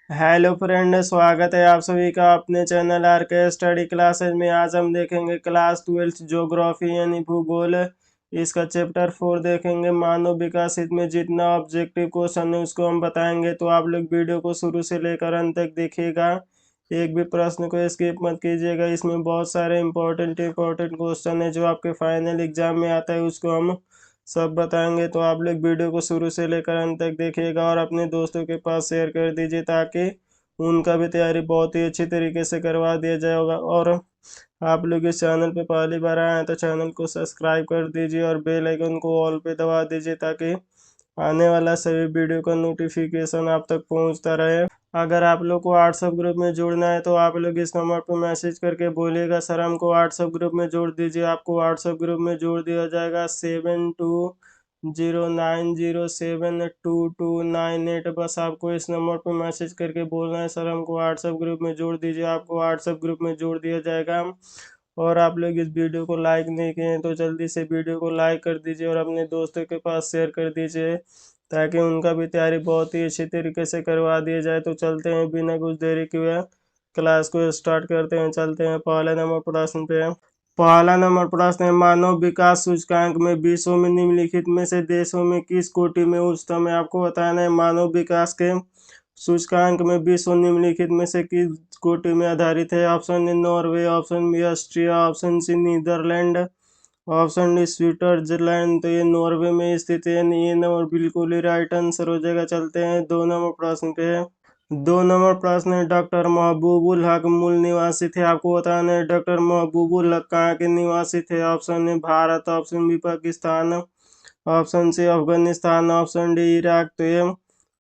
Hello friend, स्वागत है आप सभी का अपने चैनल आर के स्टडी क्लासेज में। आज हम देखेंगे क्लास 12 ज्योग्राफी यानी भूगोल। इसका चैप्टर 4 देखेंगे। मानव विकास में जितना ऑब्जेक्टिव क्वेश्चन है उसको हम बताएंगे, तो आप लोग वीडियो को शुरू से लेकर अंत तक देखिएगा। एक भी प्रश्न को स्किप मत कीजिएगा। इसमें बहुत सारे इंपॉर्टेंट क्वेश्चन है जो आपके फाइनल एग्जाम में आता है, उसको हम सब बताएंगे। तो आप लोग वीडियो को शुरू से लेकर अंत तक देखिएगा और अपने दोस्तों के पास शेयर कर दीजिए, ताकि उनका भी तैयारी बहुत ही अच्छी तरीके से करवा दिया जाएगा। और आप लोग इस चैनल पे पहली बार आए हैं तो चैनल को सब्सक्राइब कर दीजिए और बेल आइकन को ऑल पे दबा दीजिए, ताकि आने वाला सभी वीडियो का नोटिफिकेशन आप तक पहुंचता रहे। अगर आप लोग को व्हाट्सएप ग्रुप में जुड़ना है तो आप लोग इस नंबर पर मैसेज करके बोलिएगा सर हमको व्हाट्सएप ग्रुप में जोड़ दीजिए। आपको व्हाट्सएप ग्रुप में जोड़ दिया जाएगा 7209072298। बस आपको इस नंबर पर मैसेज करके बोलना है सर हमको व्हाट्सएप ग्रुप में जोड़ दीजिए। आपको व्हाट्सएप ग्रुप में जोड़ दिया जाएगा। और आप लोग इस वीडियो को लाइक नहीं किए हैं तो जल्दी से वीडियो को लाइक कर दीजिए और अपने दोस्तों के पास शेयर कर दीजिए, ताकि उनका भी तैयारी बहुत ही अच्छी तरीके से करवा दिया जाए। तो चलते हैं बिना कुछ देरी किए क्लास को स्टार्ट करते हैं। चलते हैं पहले नंबर प्रश्न पे। पहला नंबर प्रश्न है, मानव विकास सूचकांक में विश्व में निम्नलिखित में से देशों में किस कोटि में उच्चतम है। आपको बताना है मानव विकास के सूचकांक में विश्व निम्नलिखित में से किस कोटि में आधारित है। Option A Norway, option B Austria, option C Netherland, option D Switzerland. तो ये नॉर्वे में स्थित है। ये नंबर बिल्कुल ही राइट आंसर हो जाएगा। चलते हैं 2 नंबर प्रश्न पे। 2 नंबर प्रश्न है, डॉक्टर महबूबुल हक मूल निवासी थे। आपको बताना है डॉक्टर महबूबुल हक कहाँ के निवासी थे। Option A Bharat, option B Pakistan, option C Afghanistan, option D Iraq. तो ये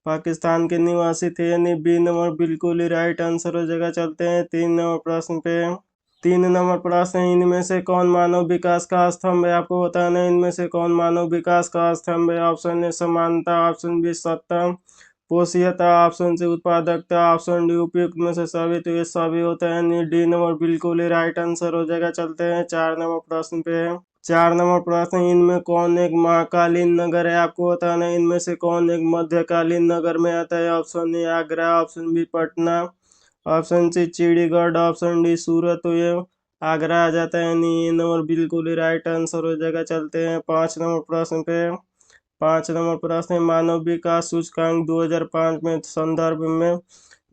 पाकिस्तान के निवासी थे, यानी बी नंबर बिल्कुल ही राइट आंसर हो जाएगा। चलते हैं 3 नंबर प्रश्न पे। 3 नंबर प्रश्न है, इनमें से कौन मानव विकास का स्तंभ है। आपको बताना है इनमें से कौन मानव विकास का स्तंभ है। ऑप्शन ए समानता, ऑप्शन बी सत्ता पोषीयता, ऑप्शन सी उत्पादकता, ऑप्शन डी उपयुक्त में से सभी। तो ये सभी होता है, यानी डी नंबर बिल्कुल ही राइट आंसर हो जाएगा। चलते हैं 4 नंबर प्रश्न पे। 4 नंबर प्रश्न, इनमें कौन एक महाकालीन नगर है। आपको बताना है इनमें से कौन एक मध्यकालीन नगर में आता है। Option A Agra, option B Patna, option C Chandigarh, option D Surat. तो ये आगरा आ जाता है, यानी ये नंबर बिल्कुल ही राइट आंसर हो जाएगा। चलते हैं 5 नंबर प्रश्न पे। 5 नंबर प्रश्न है, मानव विकास सूचकांक 2005 में संदर्भ में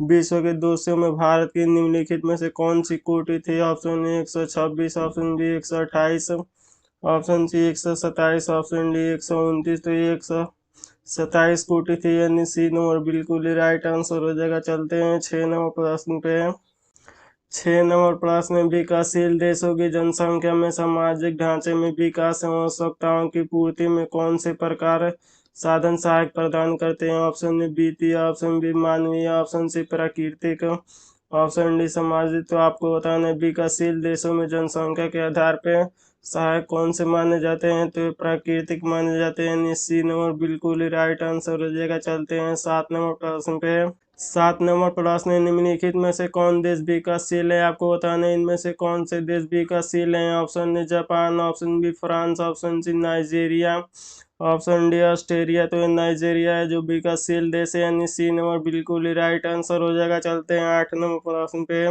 विश्व के देशों में भारत की निम्नलिखित में से कौन सी कोटि थी। Option A 126, option B 128, option C 127, option D 129। तो ये 127 कोटि थी, यानी सी नंबर बिल्कुल ही राइट आंसर हो जाएगा। चलते हैं 6 नंबर प्रश्न पे। 6 नंबर प्रश्न, विकासशील देशों की जनसंख्या में सामाजिक ढांचे में विकास एवं आवश्यकताओं की पूर्ति में कौन से प्रकार साधन सहायक प्रदान करते हैं। ऑप्शन ए वित्तीय, ऑप्शन बी मानवीय, ऑप्शन सी प्राकृतिक, ऑप्शन डी सामाजिक। तो आपको बताना है विकासशील देशों में जनसंख्या के आधार पे सहायक कौन से माने जाते हैं। तो ये प्राकृतिक माने जाते हैं, यानी सी नंबर बिल्कुल ही राइट आंसर हो जाएगा। चलते हैं 7 नंबर प्रश्न पे। 7 नंबर प्रश्न है, निम्नलिखित में से कौन देश विकासशील है। आपको बताना है इनमें से कौन से देश विकासशील हैं। Option A Japan, option B France, option C Nigeria, option D Australia. तो ये नाइजीरिया है जो विकासशील देश है, यानी सी नंबर बिल्कुल ही राइट आंसर हो जाएगा। चलते हैं 8 नंबर प्रश्न पे।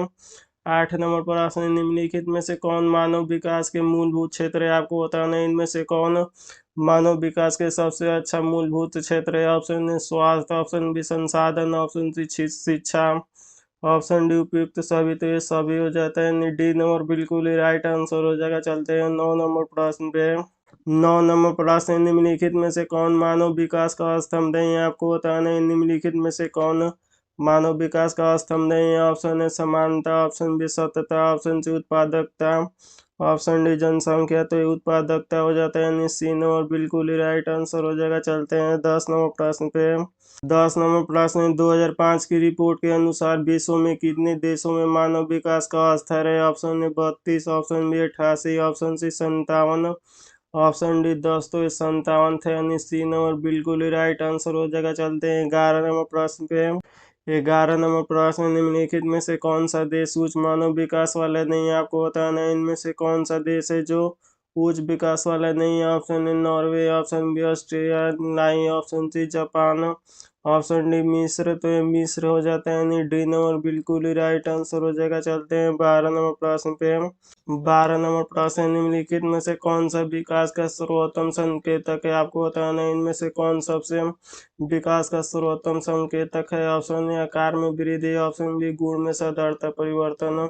8 नंबर प्रश्न है, निम्नलिखित में से कौन मानव विकास के मूलभूत क्षेत्र है। आपको बताना है इनमें से कौन मानव विकास के सबसे अच्छा मूलभूत क्षेत्र है। ऑप्शन ए स्वास्थ्य, ऑप्शन बी संसाधन, ऑप्शन सी शिक्षा, ऑप्शन डी उपयुक्त सभी। तो ये सभी हो जाता है, यानी डी नंबर बिल्कुल ही राइट आंसर हो जाएगा। चलते हैं 9 नंबर प्रश्न पे। 9 नंबर प्रश्न है, निम्नलिखित में से कौन मानव विकास का स्तंभ नहीं है। आपको बताना है निम्नलिखित में से कौन मानव विकास का स्तंभ नहीं है। ऑप्शन है समानता, ऑप्शन बी सतता, ऑप्शन सी उत्पादकता, ऑप्शन डी जनसंख्या। तो ये उत्पादकता हो जाता है, यानी सी नंबर बिल्कुल ही राइट आंसर हो जाएगा। चलते हैं 10 नंबर प्रश्न पे। 10 नंबर प्रश्न, 2005 की रिपोर्ट के अनुसार विश्व में कितने देशों में मानव विकास का स्तर है। Option A 32, option B 88, option C 57, option D 10। तो ये 57 थे, यानी सी नंबर बिल्कुल ही राइट आंसर हो जाएगा। चलते हैं 11 नंबर प्रश्न पे। 11 नंबर प्रश्न, निम्नलिखित में से कौन सा देश उच्च मानव विकास वाला नहीं है। आपको बताना है इनमें से कौन सा देश है जो उच्च विकास वाला नहीं है। Option A Norway, option B Australia, नहीं, option C Japan, option D मिस्र, तो ये मिस्र हो जाता है, यानी डी नंबर बिल्कुल ही राइट आंसर हो जाएगा। चलते हैं 12 नंबर प्रश्न पे। 12 नंबर प्रश्न, निम्नलिखित में से कौन सा विकास का सर्वोत्तम संकेतक है? आपको बताना है इनमें से कौन सबसे विकास का सर्वोत्तम संकेतक है। ऑप्शन ए आकार में वृद्धि, ऑप्शन बी गुण में साधारणता परिवर्तन,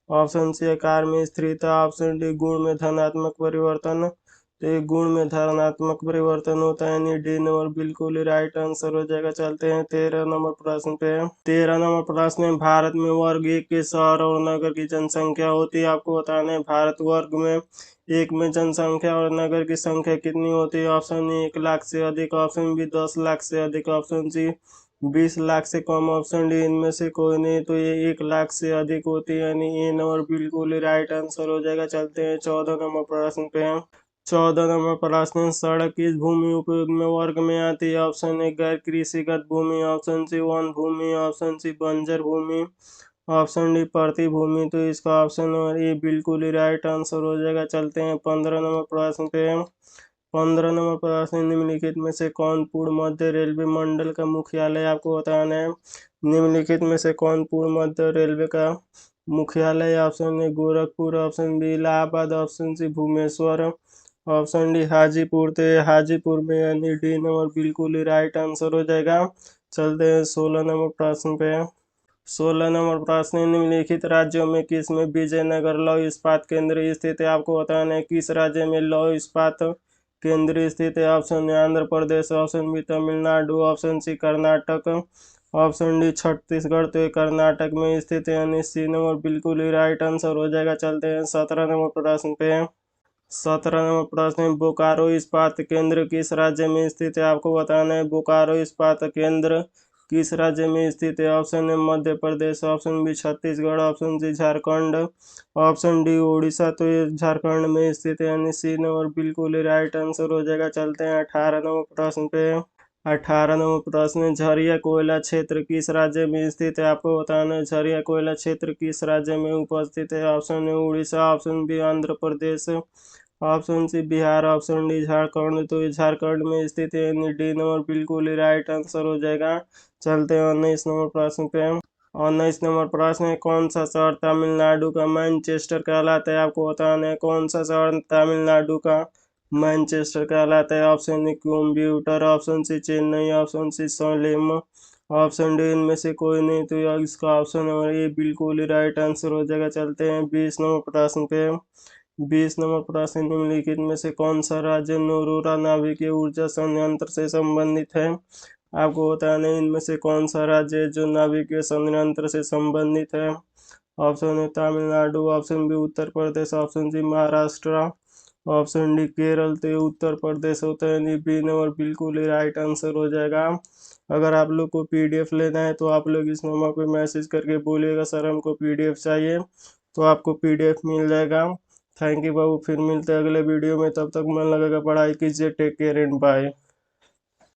ऑप्शन सी आकार में स्थिरता, ऑप्शन डी गुण में धनात्मक परिवर्तन। तो ये गुण में धनात्मक परिवर्तन होता है, यानी डी नंबर बिल्कुल ही राइट आंसर हो जाएगा। चलते हैं 13 नंबर प्रश्न पे। 13 नंबर प्रश्न है, भारत में वर्ग 1 के शहर और नगर की जनसंख्या होती है। आपको बताना है भारत वर्ग में 1 में जनसंख्या और नगर की संख्या कितनी होती है। ऑप्शन ए 1 लाख से अधिक, ऑप्शन बी 10 लाख से अधिक, ऑप्शन सी 20 लाख से कम, ऑप्शन डी इनमें से कोई नहीं। तो ये 1 लाख से अधिक होती है, यानी ए नंबर बिल्कुल ही राइट आंसर हो जाएगा। चलते हैं 14 नंबर प्रश्न पे। 14 नंबर प्रश्न, सड़क किस भूमि उपयोग में वर्ग में आती है। ऑप्शन ए गैर कृषिगत भूमि, ऑप्शन सी वन भूमि, ऑप्शन सी बंजर भूमि, ऑप्शन डी प्रति भूमि। तो इसका ऑप्शन नंबर ए बिल्कुल ही राइट आंसर हो जाएगा। चलते हैं 15 नंबर प्रश्न पे। 15 नंबर प्रश्न, निम्नलिखित में से कौन पूर्व मध्य रेलवे मंडल का मुख्यालय? आपको बताना है निम्नलिखित में से कौन पूर्व मध्य रेलवे का मुख्यालय। Option A Gorakhpur, option B Allahabad, option C Bhubaneswar, option D Hajipur. तो ये हाजीपुर में, यानी डी नंबर बिल्कुल ही राइट आंसर हो जाएगा। चलते हैं 16 नंबर प्रश्न पे। 16 नंबर प्रश्न, निम्नलिखित राज्यों में किस में विजयनगर लौह इस्पात केंद्र स्थित है? आपको बताना है किस राज्य में लौह इस्पात केंद्र स्थित है। Option A Andhra Pradesh, option B Tamil Nadu, option C Karnataka, option D Chhattisgarh. तो ये कर्नाटक में स्थित है, यानी सी नंबर बिल्कुल ही राइट आंसर हो जाएगा। चलते हैं 17 नंबर प्रश्न पे। 17 नंबर प्रश्न, बोकारो इस्पात केंद्र किस राज्य में स्थित है? आपको बताना है बोकारो इस्पात केंद्र किस राज्य में स्थित है। Option A Madhya Pradesh, option B Chhattisgarh, option C Jharkhand, option D Orissa. तो ये झारखंड में स्थित है, यानी सी नंबर बिल्कुल ही राइट आंसर हो जाएगा। चलते हैं 18 नंबर प्रश्न पे। 18 नंबर प्रश्न, झरिया कोयला क्षेत्र किस राज्य में स्थित है? आपको बताना है झरिया कोयला क्षेत्र किस राज्य में उपस्थित है। Option A Orissa, option B Andhra Pradesh, option C Bihar, option D Jharkhand. तो ये झारखंड में स्थित है, यानी डी नंबर बिल्कुल ही राइट आंसर हो जाएगा। चलते हैं 19 नंबर प्रश्न पे। 19 नंबर प्रश्न है, कौन सा शहर तमिलनाडु का मैनचेस्टर कहलाता है? आपको बताना है कौन सा शहर तमिलनाडु का मैनचेस्टर कहलाता है। Option A Coimbatore, option C Chennai, option C Salem, option D इनमें से कोई नहीं। तो यह इसका ऑप्शन नंबर ए बिल्कुल ही राइट आंसर हो जाएगा। चलते हैं 20 नंबर प्रश्न पे। 20 नंबर प्रश्न, निम्नलिखित में से कौन सा राज्य नोरूरा नाभिकीय ऊर्जा संयंत्र से संबंधित है? आपको बताना है इनमें से कौन सा राज्य है जो नाभिकीय संयंत्र से संबंधित है। ऑप्शन है Tamil Nadu, option B Uttar Pradesh, option C Maharashtra, option D Kerala. तो ये उत्तर प्रदेश होता है, यानी बी नंबर बिल्कुल ही राइट आंसर हो जाएगा। अगर आप लोग को पीडीएफ लेना है तो आप लोग इस नंबर पे मैसेज करके बोलिएगा सर हमको पीडीएफ चाहिए, तो आपको पीडीएफ मिल जाएगा। थैंक यू बाबू, फिर मिलते हैं अगले वीडियो में। तब तक मन लगेगा पढ़ाई कीजिए। Take care and bye.